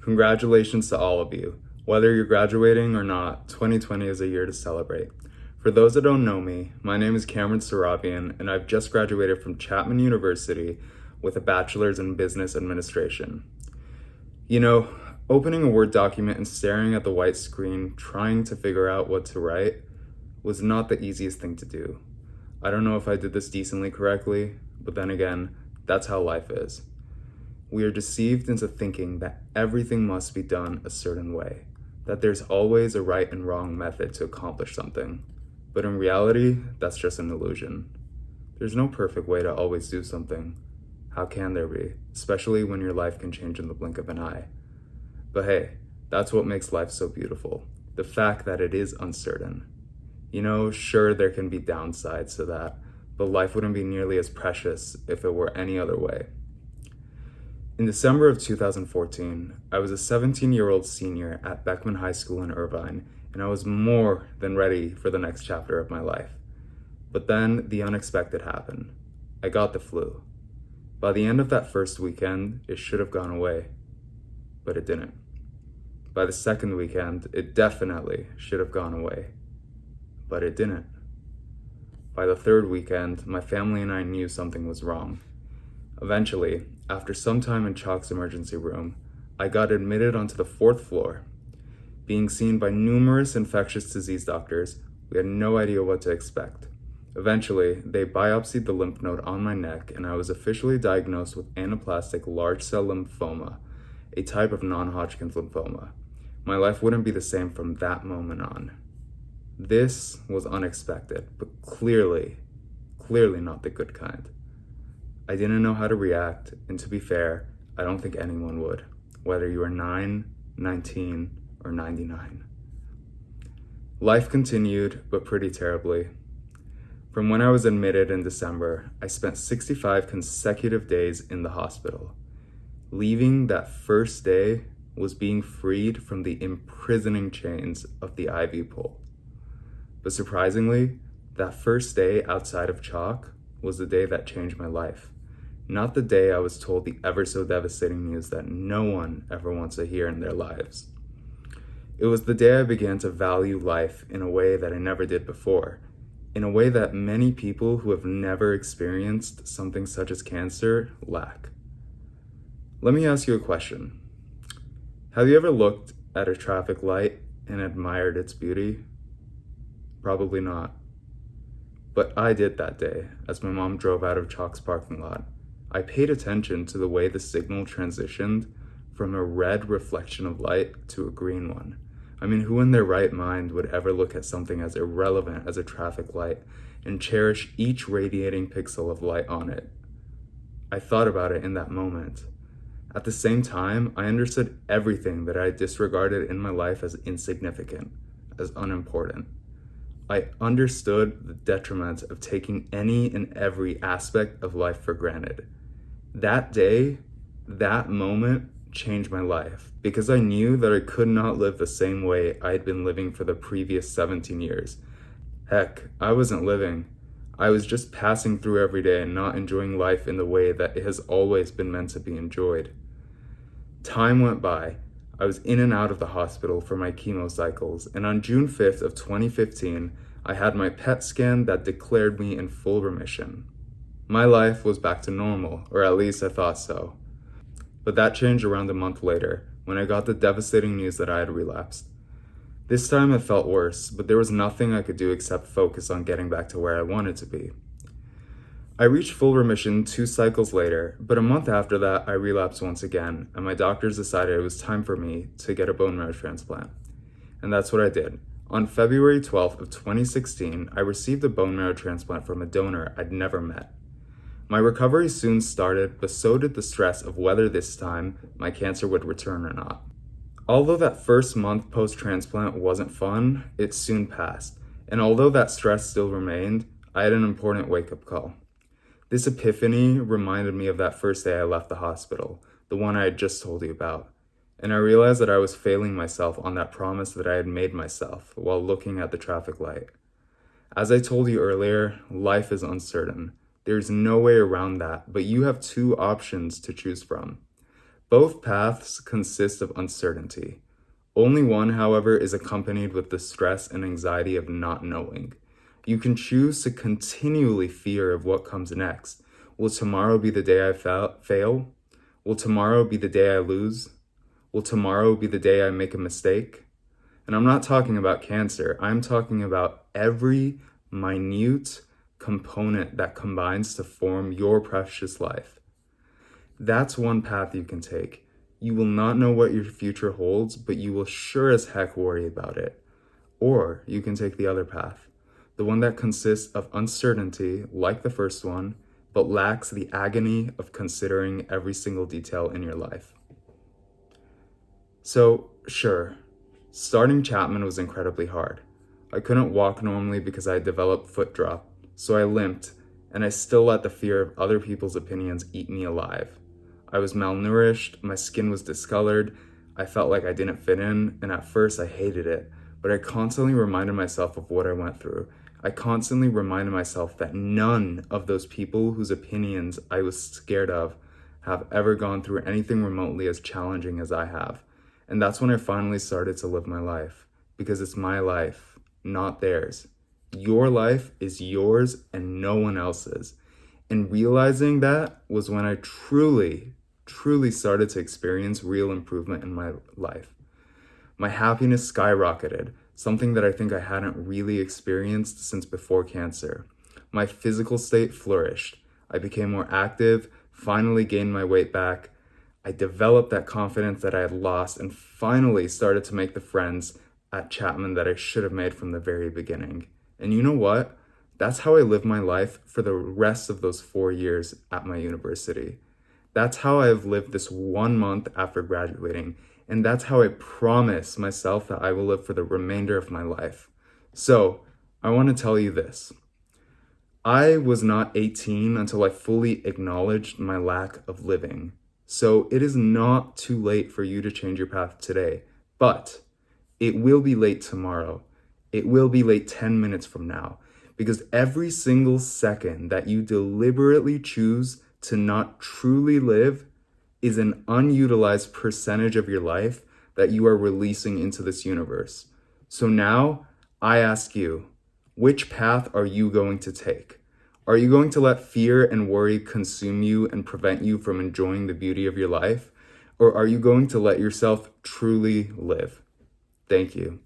Congratulations to all of you. Whether you're graduating or not, 2020 is a year to celebrate. For those that don't know me, my name is Cameron Sarabian, and I've just graduated from Chapman University with a bachelor's in business administration. You know, opening a Word document and staring at the white screen, trying to figure out what to write, was not the easiest thing to do. I don't know if I did this decently correctly, but then again, that's how life is. We are deceived into thinking that everything must be done a certain way, that there's always a right and wrong method to accomplish something. But in reality, that's just an illusion. There's no perfect way to always do something. How can there be, especially when your life can change in the blink of an eye? But hey, that's what makes life so beautiful, the fact that it is uncertain. You know, sure, there can be downsides to that, but life wouldn't be nearly as precious if it were any other way. In December of 2014, I was a 17-year-old senior at Beckman High School in Irvine, and I was more than ready for the next chapter of my life. But then the unexpected happened. I got the flu. By the end of that first weekend, it should have gone away, but it didn't. By the second weekend, it definitely should have gone away, but it didn't. By the third weekend, my family and I knew something was wrong. Eventually, after some time in CHOC's emergency room, I got admitted onto the 4th floor. Being seen by numerous infectious disease doctors, we had no idea what to expect. Eventually, they biopsied the lymph node on my neck, and I was officially diagnosed with anaplastic large cell lymphoma, a type of non-hodgkin lymphoma. My life wouldn't be the same from that moment on. This was unexpected, but clearly not the good kind. I didn't know how to react, and to be fair, I don't think anyone would, whether you were 9, 19, or 99. Life continued, but pretty terribly. From when I was admitted in December, I spent 65 consecutive days in the hospital. Leaving that first day was being freed from the imprisoning chains of the IV pole. But surprisingly, that first day outside of CHOC was the day that changed my life. Not the day I was told the ever so devastating news that no one ever wants to hear in their lives. It was the day I began to value life in a way that I never did before, in a way that many people who have never experienced something such as cancer lack. Let me ask you a question. Have you ever looked at a traffic light and admired its beauty? Probably not. But I did that day as my mom drove out of CHOC's parking lot. I paid attention to the way the signal transitioned from a red reflection of light to a green one. I mean, who in their right mind would ever look at something as irrelevant as a traffic light and cherish each radiating pixel of light on it? I thought about it in that moment. At the same time, I understood everything that I disregarded in my life as insignificant, as unimportant. I understood the detriment of taking any and every aspect of life for granted. That day, that moment changed my life because I knew that I could not live the same way I had been living for the previous 17 years. Heck, I wasn't living. I was just passing through every day and not enjoying life in the way that it has always been meant to be enjoyed. Time went by. I was in and out of the hospital for my chemo cycles, and on June 5th of 2015, I had my PET scan that declared me in full remission. My life was back to normal, or at least I thought so. But that changed around a month later, when I got the devastating news that I had relapsed. This time it felt worse, but there was nothing I could do except focus on getting back to where I wanted to be. I reached full remission 2 cycles later, but a month after that, I relapsed once again, and my doctors decided it was time for me to get a bone marrow transplant. And that's what I did. On February 12th of 2016, I received a bone marrow transplant from a donor I'd never met. My recovery soon started, but so did the stress of whether this time my cancer would return or not. Although that first month post-transplant wasn't fun, it soon passed, and although that stress still remained, I had an important wake-up call. This epiphany reminded me of that first day I left the hospital, the one I had just told you about, and I realized that I was failing myself on that promise that I had made myself while looking at the traffic light. As I told you earlier, life is uncertain. There's no way around that, but you have 2 options to choose from. Both paths consist of uncertainty. Only one, however, is accompanied with the stress and anxiety of not knowing. You can choose to continually fear of what comes next. Will tomorrow be the day I fail? Will tomorrow be the day I lose? Will tomorrow be the day I make a mistake? And I'm not talking about cancer. I'm talking about every minute component that combines to form your precious life. That's one path you can take. You will not know what your future holds, but you will sure as heck worry about it. Or you can take the other path, the one that consists of uncertainty, like the first one, but lacks the agony of considering every single detail in your life. So, sure, starting Chapman was incredibly hard. I couldn't walk normally because I had developed foot drop, so I limped, and I still let the fear of other people's opinions eat me alive. I was malnourished, my skin was discolored, I felt like I didn't fit in, and at first I hated it, but I constantly reminded myself of what I went through. I constantly reminded myself that none of those people whose opinions I was scared of have ever gone through anything remotely as challenging as I have. And that's when I finally started to live my life, because it's my life, not theirs. Your life is yours and no one else's. And realizing that was when I truly started to experience real improvement in my life. My happiness skyrocketed, something that I think I hadn't really experienced since before cancer. My physical state flourished. I became more active, finally gained my weight back. I developed that confidence that I had lost and finally started to make the friends at Chapman that I should have made from the very beginning. And you know what? That's how I lived my life for the rest of those 4 years at my university. That's how I have lived this 1 month after graduating. And that's how I promise myself that I will live for the remainder of my life. So, I want to tell you this. I was not 18 until I fully acknowledged my lack of living. So, it is not too late for you to change your path today. But it will be late tomorrow. It will be late 10 minutes from now. Because every single second that you deliberately choose to not truly live is an unutilized percentage of your life that you are releasing into this universe. So now, I ask you, which path are you going to take? Are you going to let fear and worry consume you and prevent you from enjoying the beauty of your life? Or are you going to let yourself truly live? Thank you.